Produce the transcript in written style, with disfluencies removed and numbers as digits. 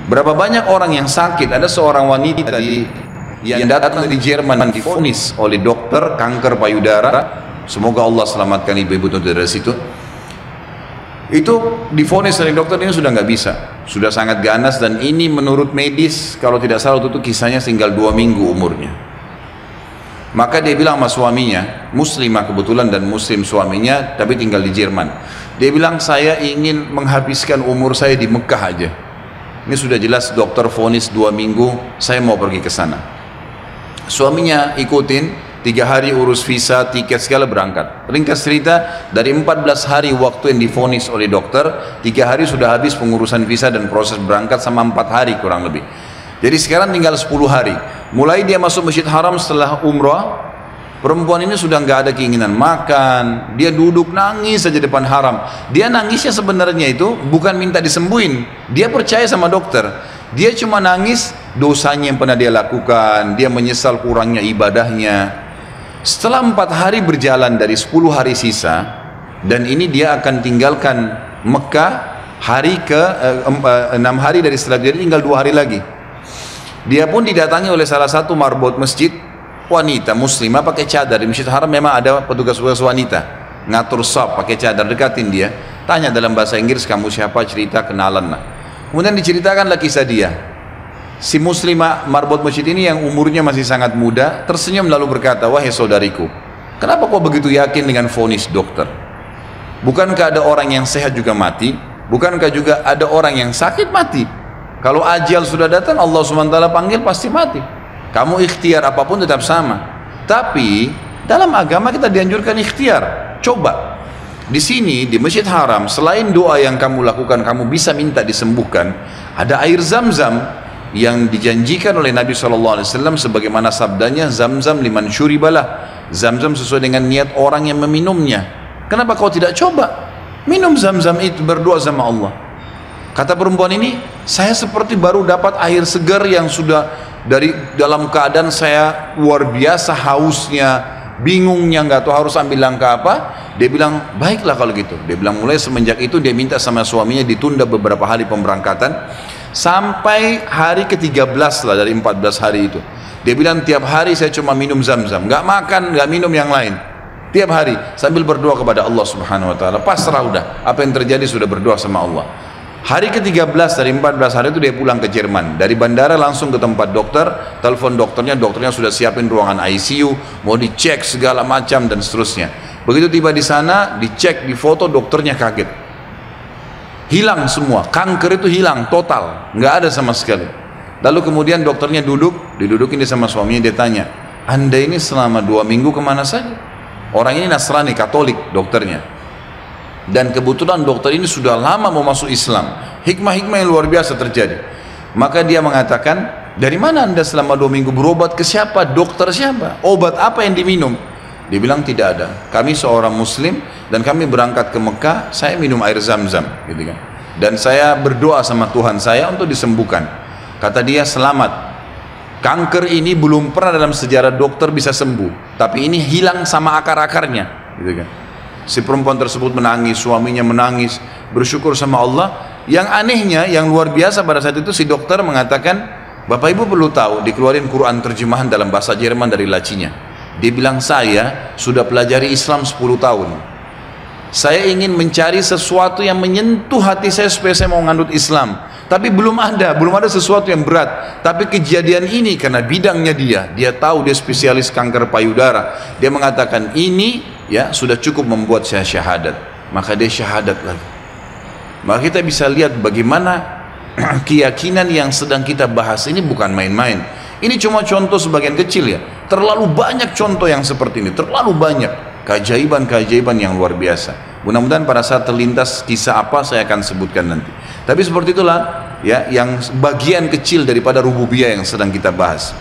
Berapa banyak orang yang sakit? Ada seorang wanita yang datang dari Jerman divonis oleh dokter kanker payudara. Semoga Allah selamatkan ibu-ibu dari situ. Itu divonis oleh dokter, ini sudah nggak bisa, sudah sangat ganas, dan ini menurut medis kalau tidak salah itu kisahnya tinggal 2 minggu umurnya. Maka dia bilang sama suaminya, muslimah kebetulan dan muslim suaminya, tapi tinggal di Jerman. Dia bilang, saya ingin menghabiskan umur saya di Mekah aja. Ini sudah jelas dokter vonis 2 minggu, saya mau pergi ke sana. Suaminya ikutin, 3 hari urus visa, tiket segala, berangkat. Ringkas cerita, dari 14 hari waktu yang divonis oleh dokter, 3 hari sudah habis pengurusan visa dan proses berangkat sama 4 hari kurang lebih. Jadi sekarang tinggal 10 hari. Mulai dia masuk Masjid Haram setelah umrah, perempuan ini sudah nggak ada keinginan makan, dia duduk nangis saja depan haram. Dia nangisnya sebenarnya itu bukan minta disembuhin, dia percaya sama dokter. Dia cuma nangis dosanya yang pernah dia lakukan, dia menyesal kurangnya ibadahnya. Setelah 4 hari berjalan dari 10 hari sisa, dan ini dia akan tinggalkan Mekah hari ke 6 hari dari setelah dia, tinggal 2 hari lagi. Dia pun didatangi oleh salah satu marbot masjid, wanita muslimah pakai cadar. Di Masjid Haram memang ada petugas-petugas wanita ngatur shaf pakai cadar, dekatin dia, tanya dalam bahasa Inggris, kamu siapa, cerita, kenalan lah. Kemudian diceritakanlah kisah dia. Si muslimah marbot masjid ini yang umurnya masih sangat muda tersenyum lalu berkata, wahai saudariku, kenapa kau begitu yakin dengan vonis dokter? Bukankah ada orang yang sehat juga mati? Bukankah juga ada orang yang sakit mati? Kalau ajal sudah datang, Allah SWT panggil pasti mati. Kamu ikhtiar apapun tetap sama. Tapi dalam agama kita dianjurkan ikhtiar. Coba di sini di Masjid Haram, selain doa yang kamu lakukan, kamu bisa minta disembuhkan. Ada air Zam-Zam yang dijanjikan oleh Nabi SAW, sebagaimana sabdanya, Zam-Zam liman syuribalah. Zam-Zam sesuai dengan niat orang yang meminumnya. Kenapa kau tidak coba minum Zam-Zam itu, berdoa sama Allah? Kata perempuan ini, saya seperti baru dapat air segar yang sudah dari dalam keadaan saya luar biasa hausnya, bingungnya, nggak tahu harus ambil langkah apa. Dia bilang, baiklah kalau gitu. Dia bilang mulai semenjak itu dia minta sama suaminya ditunda beberapa hari pemberangkatan sampai hari ke-13 lah dari 14 hari itu. Dia bilang tiap hari saya cuma minum Zam-Zam, nggak makan, nggak minum yang lain. Tiap hari sambil berdoa kepada Allah Subhanahu Wa Taala. Pasrah udah, apa yang terjadi sudah berdoa sama Allah. Hari ke-13 dari 14 hari itu dia pulang ke Jerman. Dari bandara langsung ke tempat dokter, telepon dokternya sudah siapin ruangan ICU, mau dicek segala macam dan seterusnya. Begitu tiba di sana, dicek, difoto, dokternya kaget. Hilang semua, kanker itu hilang total, nggak ada sama sekali. Lalu kemudian dokternya didudukin dia sama suaminya, dia tanya, Anda ini selama 2 minggu kemana saja? Orang ini Nasrani, Katolik dokternya. Dan kebetulan dokter ini sudah lama mau masuk Islam. Hikmah-hikmah yang luar biasa terjadi. Maka dia mengatakan, dari mana Anda selama 2 minggu berobat ke siapa? Dokter siapa? Obat apa yang diminum? Dia bilang tidak ada. Kami seorang muslim dan kami berangkat ke Mekah, saya minum air Zam-Zam, gitu kan. Dan saya berdoa sama Tuhan saya untuk disembuhkan. Kata dia, selamat. Kanker ini belum pernah dalam sejarah dokter bisa sembuh, tapi ini hilang sama akar-akarnya, gitu kan. Si perempuan tersebut menangis, suaminya menangis, bersyukur sama Allah. Yang anehnya, yang luar biasa pada saat itu si dokter mengatakan, Bapak Ibu perlu tahu, dikeluarin Quran terjemahan dalam bahasa Jerman dari lacinya. Dia bilang, saya sudah pelajari Islam 10 tahun. Saya ingin mencari sesuatu yang menyentuh hati saya supaya saya mau ngandut Islam. Tapi belum ada sesuatu yang berat. Tapi kejadian ini karena bidangnya dia tahu dia spesialis kanker payudara. Dia mengatakan ini ya sudah cukup membuat saya syahadat. Maka dia syahadat lagi. Maka kita bisa lihat bagaimana keyakinan yang sedang kita bahas ini bukan main-main. Ini cuma contoh sebagian kecil ya. Terlalu banyak contoh yang seperti ini, terlalu banyak keajaiban-keajaiban yang luar biasa. Mudah-mudahan pada saat terlintas kisah apa saya akan sebutkan nanti. Tapi seperti itulah ya yang bagian kecil daripada rububiyah yang sedang kita bahas.